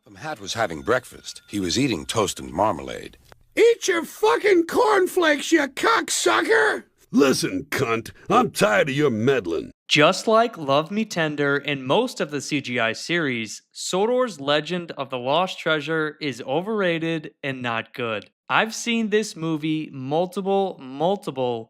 Topham Hatt was having breakfast. He was eating toast and marmalade. Eat your fucking cornflakes, you cocksucker! Listen, cunt, I'm tired of your meddling. Just like Love Me Tender and most of the CGI series, Sodor's Legend of the Lost Treasure is overrated and not good. I've seen this movie multiple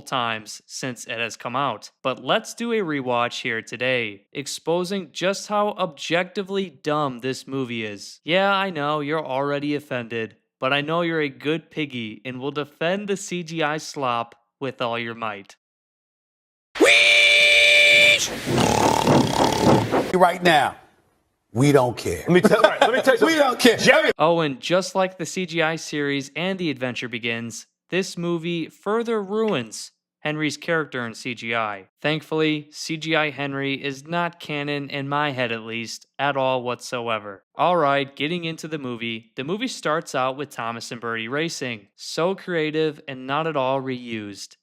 times since it has come out, but let's do a rewatch here today, exposing just how objectively dumb this movie is. Yeah, I know you're already offended, but I know you're a good piggy and will defend the CGI slop with all your might. Right now, we don't care. Let me tell you something. We don't care. Jerry. Oh, and just like the CGI series and The Adventure Begins, this movie further ruins Henry's character in CGI. Thankfully, CGI Henry is not canon, in my head at least, at all whatsoever. Alright, getting into the movie starts out with Thomas and Birdie racing. So creative and not at all reused.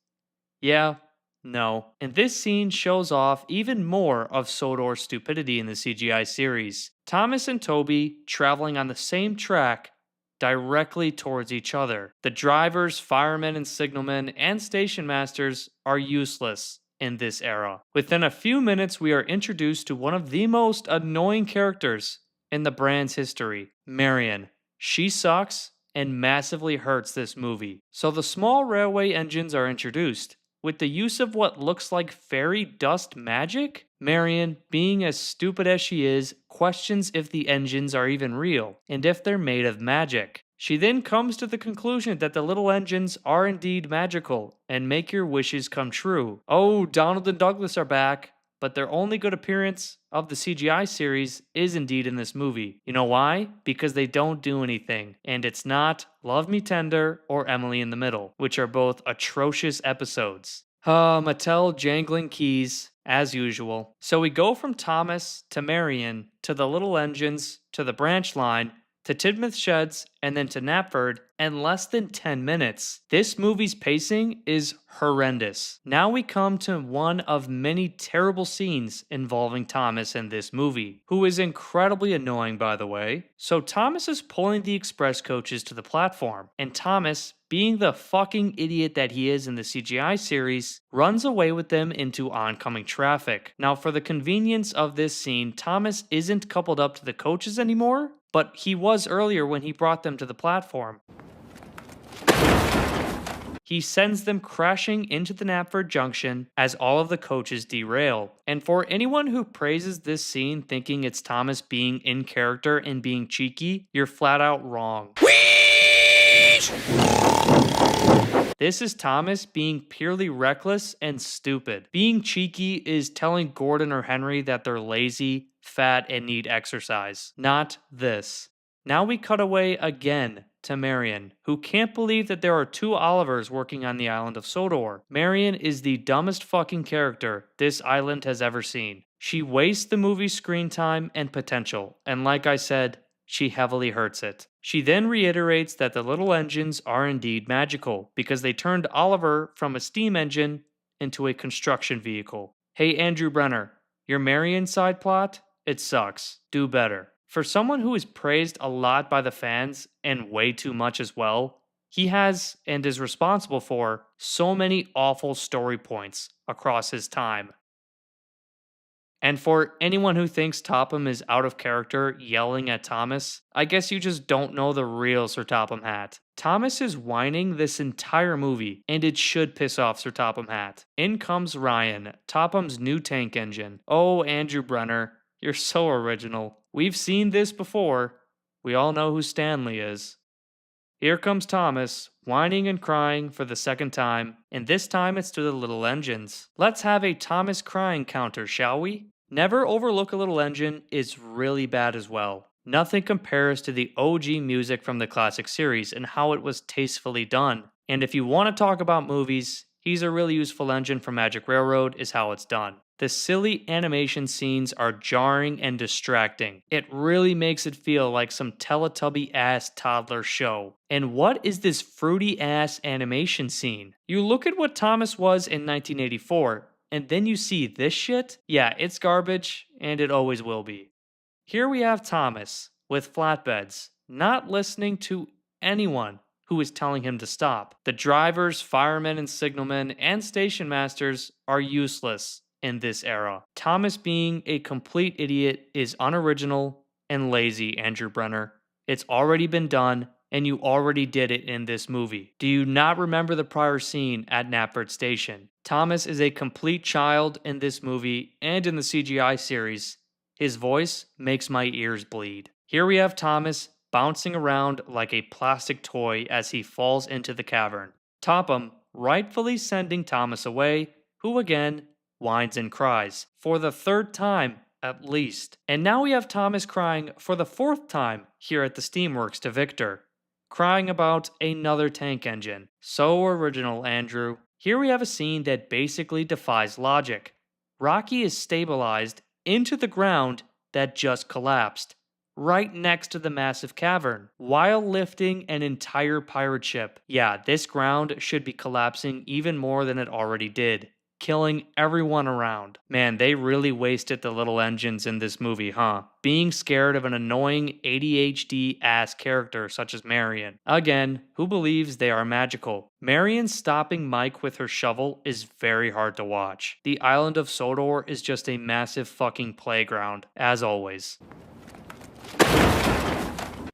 Yeah, no. And this scene shows off even more of Sodor's stupidity in the CGI series. Thomas and Toby traveling on the same track directly towards each other. The drivers, firemen, and signalmen, and station masters are useless in this era. Within a few minutes, we are introduced to one of the most annoying characters in the brand's history, Marion. She sucks and massively hurts this movie. So the small railway engines are introduced. With the use of what looks like fairy dust magic, Marion, being as stupid as she is, questions if the engines are even real, and if they're made of magic. She then comes to the conclusion that the little engines are indeed magical, and make your wishes come true. Oh, Donald and Douglas are back, but their only good appearance of the CGI series is indeed in this movie. You know why? Because they don't do anything, and it's not Love Me Tender or Emily in the Middle, which are both atrocious episodes. Mattel jangling keys, as usual. So we go from Thomas to Marion to the little engines to the branch line to Tidmouth Sheds and then to Knapford in less than 10 minutes. This movie's pacing is horrendous. Now we come to one of many terrible scenes involving Thomas in this movie, who is incredibly annoying, by the way. So Thomas is pulling the express coaches to the platform, and Thomas, being the fucking idiot that he is in the CGI series, runs away with them into oncoming traffic. Now, for the convenience of this scene, Thomas isn't coupled up to the coaches anymore, but he was earlier when he brought them to the platform. He sends them crashing into the Knapford Junction as all of the coaches derail. And for anyone who praises this scene thinking it's Thomas being in character and being cheeky, you're flat out wrong. This is Thomas being purely reckless and stupid. Being cheeky is telling Gordon or Henry that they're lazy, fat, and need exercise. Not this. Now we cut away again to Marion, who can't believe that there are two Olivers working on the island of Sodor. Marion is the dumbest fucking character this island has ever seen. She wastes the movie's screen time and potential, and like I said, she heavily hurts it. She then reiterates that the little engines are indeed magical, because they turned Oliver from a steam engine into a construction vehicle. Hey Andrew Brenner, your Marion side plot? It sucks. Do better. For someone who is praised a lot by the fans, and way too much as well, he has, and is responsible for, so many awful story points across his time. And for anyone who thinks Topham is out of character yelling at Thomas, I guess you just don't know the real Sir Topham Hatt. Thomas is whining this entire movie, and it should piss off Sir Topham Hatt. In comes Ryan, Topham's new tank engine. Oh, Andrew Brenner, you're so original. We've seen this before. We all know who Stanley is. Here comes Thomas, whining and crying for the second time, and this time it's to the little engines. Let's have a Thomas crying counter, shall we? Never Overlook a Little Engine is really bad as well. Nothing compares to the OG music from the classic series and how it was tastefully done. And if you want to talk about movies, He's a really useful engine for Magic Railroad is how it's done. The silly animation scenes are jarring and distracting. It really makes it feel like some Teletubby-ass toddler show. And what is this fruity-ass animation scene? You look at what Thomas was in 1984, and then you see this shit? Yeah, it's garbage, and it always will be. Here we have Thomas with flatbeds, not listening to anyone who is telling him to stop. The drivers, firemen, and signalmen and station masters are useless in this era. Thomas being a complete idiot is unoriginal and lazy, Andrew Brenner. It's already been done, and you already did it in this movie. Do you not remember the prior scene at Knapford Station? Thomas is a complete child in this movie and in the CGI series. His voice makes my ears bleed. Here we have Thomas bouncing around like a plastic toy as he falls into the cavern. Topham rightfully sending Thomas away, who again whines and cries, for the third time at least. And now we have Thomas crying for the fourth time here at the Steamworks to Victor, crying about another tank engine. So original, Andrew. Here we have a scene that basically defies logic. Rocky is stabilized into the ground that just collapsed, right next to the massive cavern, while lifting an entire pirate ship. Yeah, this ground should be collapsing even more than it already did, killing everyone around. Man, they really wasted the little engines in this movie, huh? Being scared of an annoying ADHD-ass character such as Marion. Again, who believes they are magical? Marion stopping Mike with her shovel is very hard to watch. The island of Sodor is just a massive fucking playground, as always.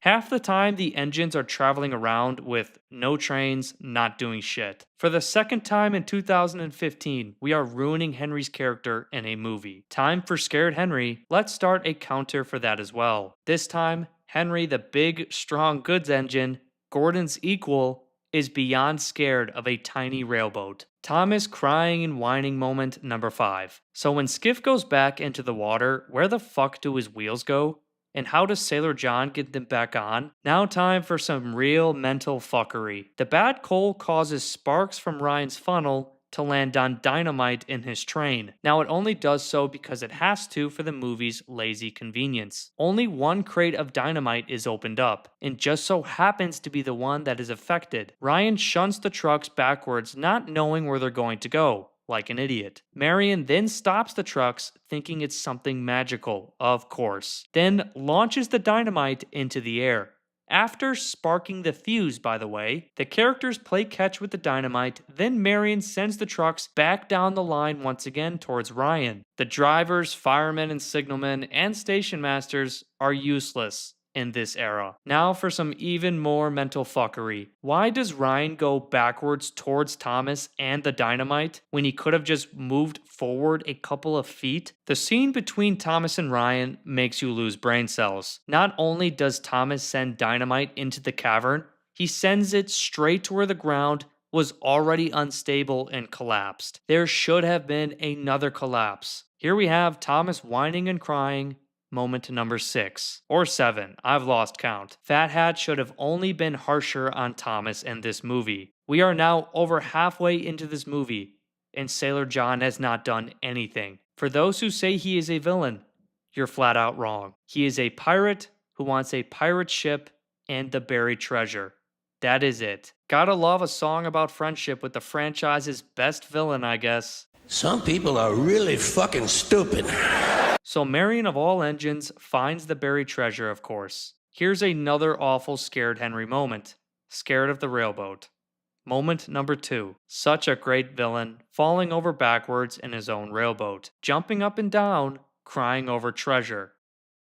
Half the time, the engines are traveling around with no trains, not doing shit. For the second time in 2015, we are ruining Henry's character in a movie. Time for Scared Henry. Let's start a counter for that as well. This time, Henry, the big, strong goods engine, Gordon's equal, is beyond scared of a tiny railboat. Thomas crying and whining moment number 5. So when Skiff goes back into the water, where the fuck do his wheels go? And how does Sailor John get them back on? Now time for some real mental fuckery. The bad coal causes sparks from Ryan's funnel to land on dynamite in his train. Now it only does so because it has to for the movie's lazy convenience. Only one crate of dynamite is opened up, and just so happens to be the one that is affected. Ryan shunts the trucks backwards, not knowing where they're going to go, like an idiot. Marion then stops the trucks, thinking it's something magical, of course. Then launches the dynamite into the air. After sparking the fuse, by the way, the characters play catch with the dynamite, then Marion sends the trucks back down the line once again towards Ryan. The drivers, firemen, and signalmen, and station masters are useless in this era. Now for some even more mental fuckery. Why does Ryan go backwards towards Thomas and the dynamite when he could have just moved forward a couple of feet? The scene between Thomas and Ryan makes you lose brain cells. Not only does Thomas send dynamite into the cavern, he sends it straight to where the ground was already unstable and collapsed. There should have been another collapse. Here we have Thomas whining and crying. Moment number 6. Or 7. I've lost count. Fat Hat should have only been harsher on Thomas in this movie. We are now over halfway into this movie, and Sailor John has not done anything. For those who say he is a villain, you're flat out wrong. He is a pirate who wants a pirate ship and the buried treasure. That is it. Gotta love a song about friendship with the franchise's best villain, I guess. Some people are really fucking stupid. So Marion of all engines finds the buried treasure, of course. Here's another awful Scared Henry moment. Scared of the railboat. Moment number 2. Such a great villain, falling over backwards in his own railboat, jumping up and down, crying over treasure.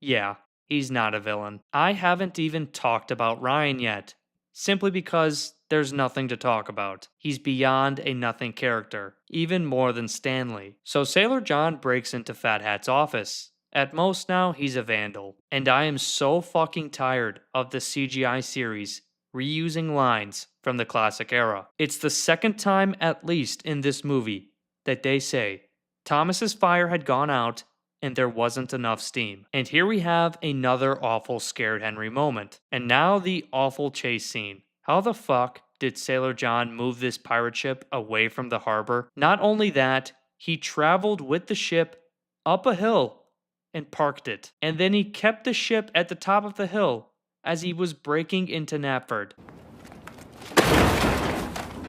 Yeah, he's not a villain. I haven't even talked about Ryan yet, simply because there's nothing to talk about. He's beyond a nothing character, even more than Stanley. So Sailor John breaks into Fat Hat's office. At most now, he's a vandal. And I am so fucking tired of the CGI series reusing lines from the classic era. It's the second time at least in this movie that they say Thomas's fire had gone out and there wasn't enough steam. And here we have another awful Scared Henry moment. And now the awful chase scene. How the fuck did Sailor John move this pirate ship away from the harbor? Not only that, he traveled with the ship up a hill and parked it. And then he kept the ship at the top of the hill as he was breaking into Knapford.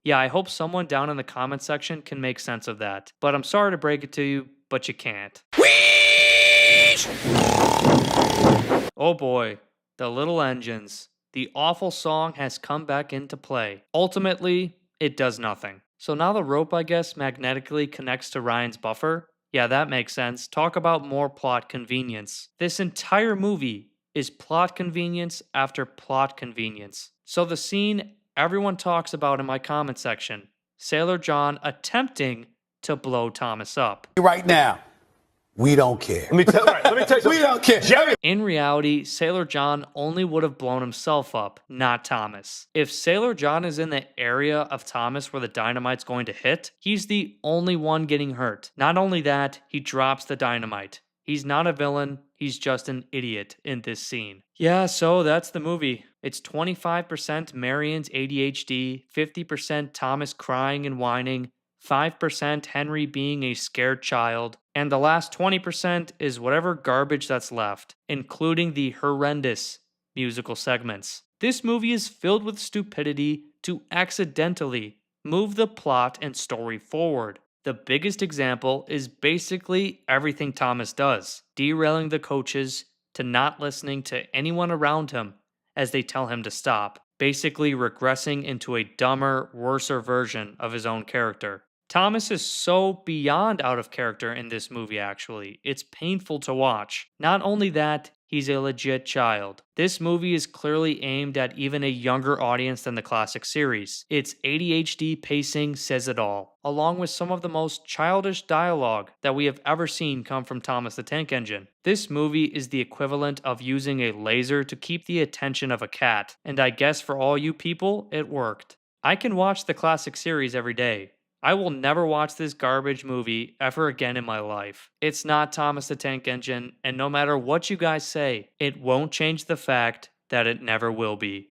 Yeah, I hope someone down in the comment section can make sense of that. But I'm sorry to break it to you, but you can't. Whee! Oh boy, the little engines. The awful song has come back into play. Ultimately, it does nothing. So now the rope, I guess, magnetically connects to Ryan's buffer? Yeah, that makes sense. Talk about more plot convenience. This entire movie is plot convenience after plot convenience. So the scene everyone talks about in my comment section, Sailor John attempting to blow Thomas up. Right now, we don't care. Let me tell you something. We don't care. Jerry. In reality, Sailor John only would have blown himself up, not Thomas. If Sailor John is in the area of Thomas where the dynamite's going to hit, he's the only one getting hurt. Not only that, he drops the dynamite. He's not a villain, he's just an idiot in this scene. Yeah, so that's the movie. It's 25% Marion's ADHD, 50% Thomas crying and whining, 5% Henry being a scared child, and the last 20% is whatever garbage that's left, including the horrendous musical segments. This movie is filled with stupidity to accidentally move the plot and story forward. The biggest example is basically everything Thomas does, derailing the coaches to not listening to anyone around him as they tell him to stop, basically regressing into a dumber, worser version of his own character. Thomas is so beyond out of character in this movie, actually. It's painful to watch. Not only that, he's a legit child. This movie is clearly aimed at even a younger audience than the classic series. Its ADHD pacing says it all, along with some of the most childish dialogue that we have ever seen come from Thomas the Tank Engine. This movie is the equivalent of using a laser to keep the attention of a cat, and I guess for all you people, it worked. I can watch the classic series every day. I will never watch this garbage movie ever again in my life. It's not Thomas the Tank Engine, and no matter what you guys say, it won't change the fact that it never will be.